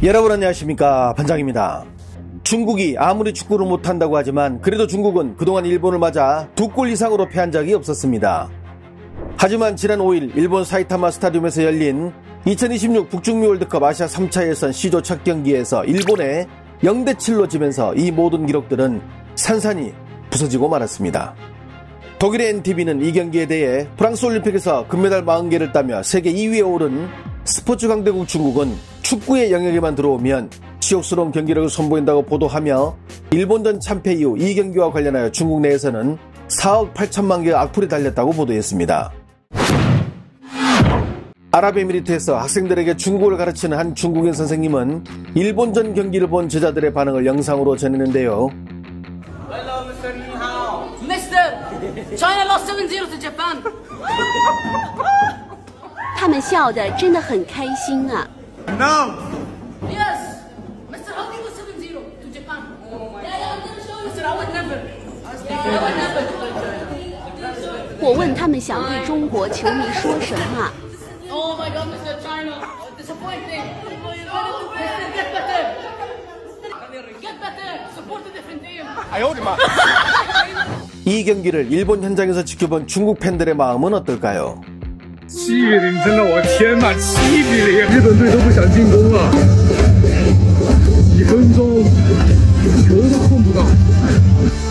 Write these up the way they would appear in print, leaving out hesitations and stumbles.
여러분 안녕하십니까, 반장입니다. 중국이 아무리 축구를 못한다고 하지만 그래도 중국은 그동안 일본을 맞아 2골 이상으로 패한 적이 없었습니다. 하지만 지난 5일 일본 사이타마 스타디움에서 열린 2026 북중미 월드컵 아시아 3차 예선 C조 첫 경기에서 일본에 0대7로 지면서 이 모든 기록들은 산산이 부서지고 말았습니다. 독일의 NTV는 이 경기에 대해 프랑스 올림픽에서 금메달 40개를 따며 세계 2위에 오른 스포츠 강대국 중국은 축구의 영역에만 들어오면 치욕스러운 경기력을 선보인다고 보도하며 일본전 참패 이후 이 경기와 관련하여 중국 내에서는 4억 8천만 개의 악플이 달렸다고 보도했습니다. 아랍에미리트에서 학생들에게 중국어를 가르치는 한 중국인 선생님은 일본전 경기를 본 제자들의 반응을 영상으로 전했는데요. Hello, Mr. Ni Hao. Mr. China lost 7-0 to Japan. 他们笑得真的很开心啊。 No. Yes. Mr. How do you 7-0 to Japan? Yeah, Mr. I would never. I would never. 我问他们想对中国球迷说什么。 Oh my God, Mr. China, disappointing. Mr. Get better. Get better. Support a different team. 哎呦我的妈! 이 경기를 일본 현장에서 지켜본 중국 팬들의 마음은 어떨까요? 7-0，真的，我天哪！7-0，日本队都不想进攻了，1分钟球都碰不到。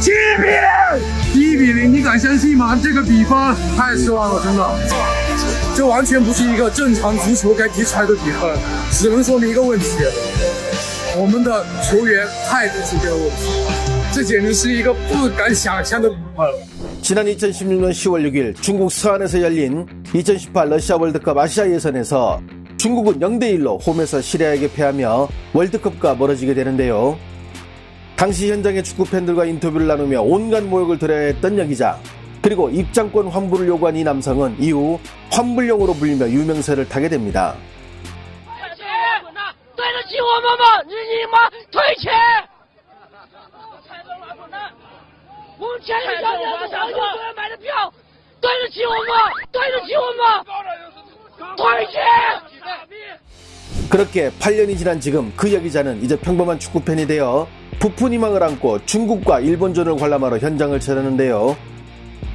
7-0，1-0，你敢相信吗？这个比分太失望了，真的，这完全不是一个正常足球该踢出来的比分，只能说明一个问题：我们的球员态度出现了问题，这简直是一个不敢想象的比分。 지난 2016년 10월 6일 중국 서안에서 열린 2018 러시아 월드컵 아시아 예선에서 중국은 0대1로 홈에서 시리아에게 패하며 월드컵과 멀어지게 되는데요. 당시 현장의 축구 팬들과 인터뷰를 나누며 온갖 모욕을 들어야 했던 여기자, 그리고 입장권 환불을 요구한 이 남성은 이후 환불용으로 불리며 유명세를 타게 됩니다. 그렇게 8년이 지난 지금 그 여기자는 이제 평범한 축구팬이 되어 부푼 희망을 안고 중국과 일본전을 관람하러 현장을 찾았는데요.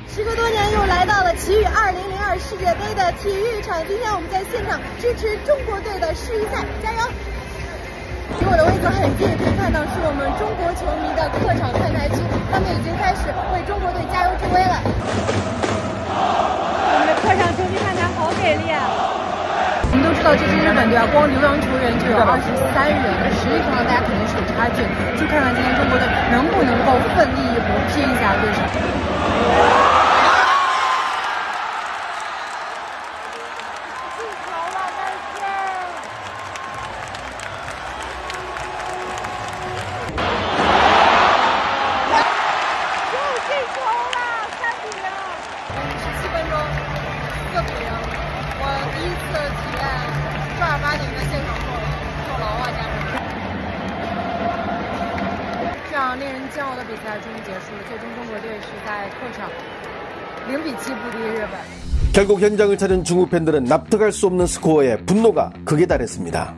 时隔多年又来到了奇遇2002世界杯的体育场，今天我们在现场支持中国队的世预赛，加油！离我的位置很近，可以看到是我们中国球迷的客场看台区，他们已经开始为中国队加油助威了。我们的客场球迷看台好给力啊！ 我们都知道这支日本队啊，光流浪球员就有23人，实力上大家肯定是有差距，就看看今天中国队能不能够奋力一搏，拼一下对手。 这样令人骄傲的比赛终于结束了，最终中国队是在客场0-7不敌日本。 결국 현장을 찾은 중국 팬들은 납득할 수 없는 스코어에 분노가 극에 달했습니다.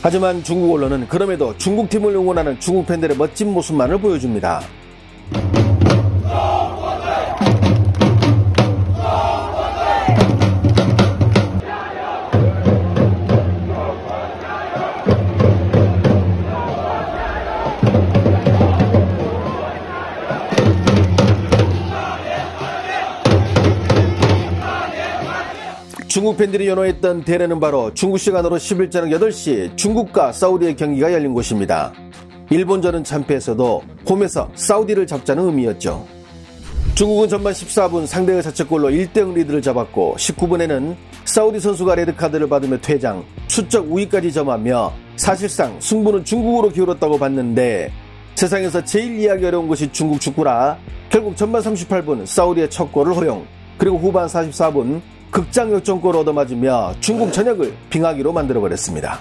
하지만 중국 언론은 그럼에도 중국팀을 응원하는 중국 팬들의 멋진 모습만을 보여줍니다. 중국 팬들이 연호했던 대회는 바로 중국 시간으로 10일 저녁 8시 중국과 사우디의 경기가 열린 곳입니다. 일본전은 참패했어도 홈에서 사우디를 잡자는 의미였죠. 중국은 전반 14분 상대의 자책골로 1대0 리드를 잡았고 19분에는 사우디 선수가 레드카드를 받으며 퇴장, 수적 우위까지 점하며 사실상 승부는 중국으로 기울었다고 봤는데 세상에서 제일 이해하기 어려운 것이 중국 축구라 결국 전반 38분 사우디의 첫 골을 허용, 그리고 후반 44분 극장 역전골을 얻어맞으며 중국 전역을 빙하기로 만들어버렸습니다.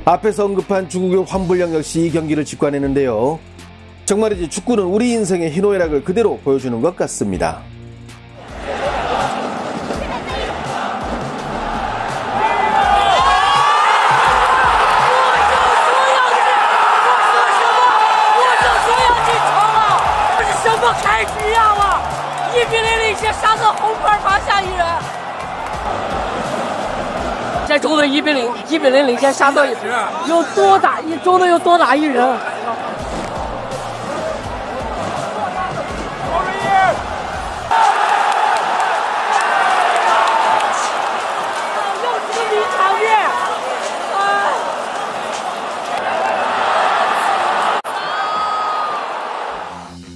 앞에서 언급한 중국의 환불량 역시 이 경기를 직관했는데요. 정말이지 축구는 우리 인생의 희노애락을 그대로 보여주는 것 같습니다.在中队1比0领先沙特一平，有多打中队有多打一人。又是个名场面，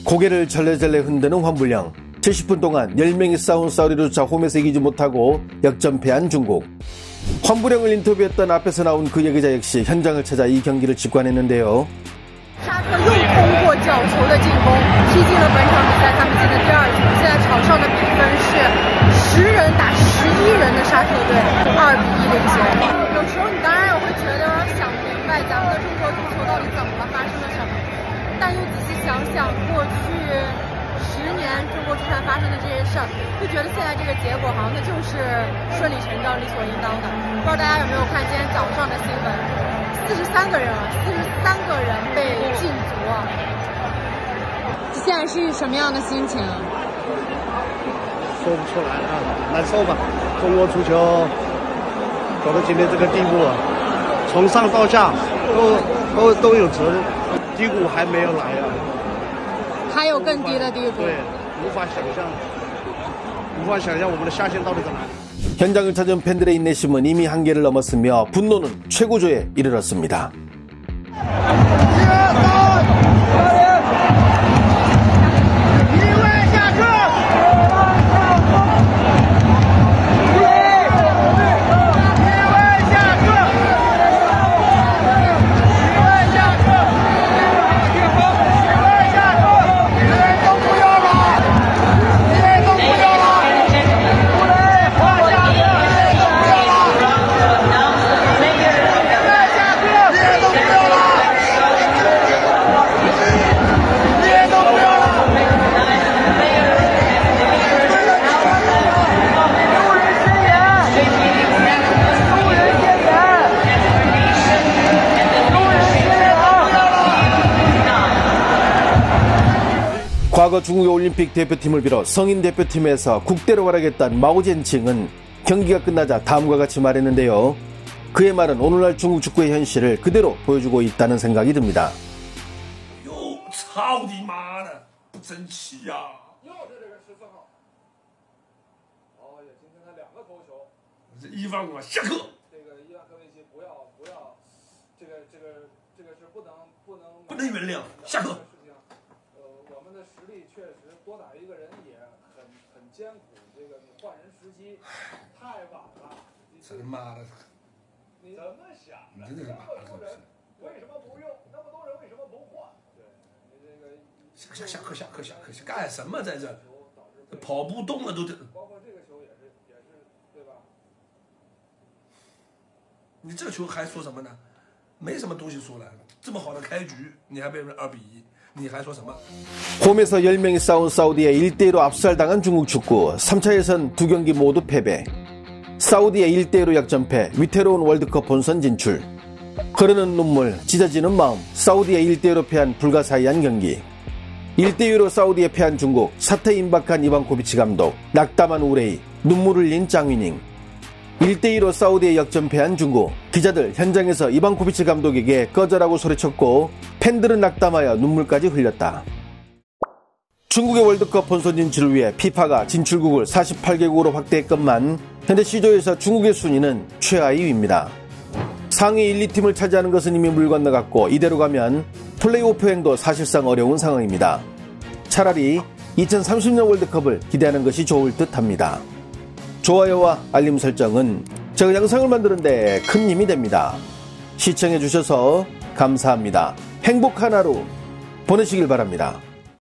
고개를 절레절레 흔드는 환불량. 70분 동안 10명이 싸운 사우디조차 홈에서 이기지 못하고 역전패한 중국. 환불량을 인터뷰했던 앞에서 나온 그 얘기자 역시 현장을 찾아 이 경기를 직관했는데요. 沙特又通过角球的进攻踢进了本场比赛他们进的第二球，现在场上的比分是10人打11人的沙特队2比1领先。有时候你当然也会觉得想不明白咱们的中国足球到底怎么了，发生了什么，但又仔细想想过去10年中国足坛发生的这些事儿，就觉得现在这个结果好像那就是顺理成章、理所应当的。不知道大家有没有看今天早上的新闻，43个人被禁足。现在是什么样的心情？说不出来啊，难受吧？中国足球走到今天这个地步了，从上到下都有责任，低谷还没有来啊。还有更低的地步。对，无法想象我们的下限到底在哪里。 현장을 찾은 팬들의 인내심은 이미 한계를 넘었으며 분노는 최고조에 이르렀습니다. 과거 중국의 올림픽 대표팀을 비롯 성인 대표팀에서 국대로 활약했던 마오젠칭은 경기가 끝나자 다음과 같이 말했는데요. 그의 말은 오늘날 중국 축구의 현실을 그대로 보여주고 있다는 생각이 듭니다. 操你妈的，不争气呀！又是这个14号。哦，也今天他2个头球。这伊万啊，下课。这个伊万科维奇不要，这个是不能原谅，下课。我们的实力确实多打一个人也很艰苦，这个你换人时机太晚了。真妈的！你怎么想的？那么多人为什么不用？那么多人为什么不换？ 下课，干什么在这？跑步动了都得。包括这个球也是，对吧？你这球还说什么呢？没什么东西说了。这么好的开局，你还被人2比1，你还说什么？ 홈에서 10명이 싸운 사우디에 1대1로 압살당한 중국 축구. 3차 예선 2경기 모두 패배. 사우디의 1대1로 역전패, 위태로운 월드컵 본선 진출. 흐르는 눈물, 찢어지는 마음, 사우디의 1대1로 패한 불가사의한 경기. 1대1로 사우디에 패한 중국, 사태에 임박한 이반코비치 감독, 낙담한 우레이, 눈물을 흘린 장위닝. 1대2로 사우디에 역전패한 중국, 기자들 현장에서 이반코비치 감독에게 꺼져라고 소리쳤고 팬들은 낙담하여 눈물까지 흘렸다. 중국의 월드컵 본선 진출을 위해 피파가 진출국을 48개국으로 확대했건만 현재 C조에서 중국의 순위는 최하위 위입니다. 상위 1, 2팀을 차지하는 것은 이미 물 건너갔고 이대로 가면 플레이오프 행도 사실상 어려운 상황입니다. 차라리 2030년 월드컵을 기대하는 것이 좋을 듯합니다. 좋아요와 알림 설정은 제가 영상을 만드는데 큰 힘이 됩니다. 시청해 주셔서 감사합니다. 행복한 하루 보내시길 바랍니다.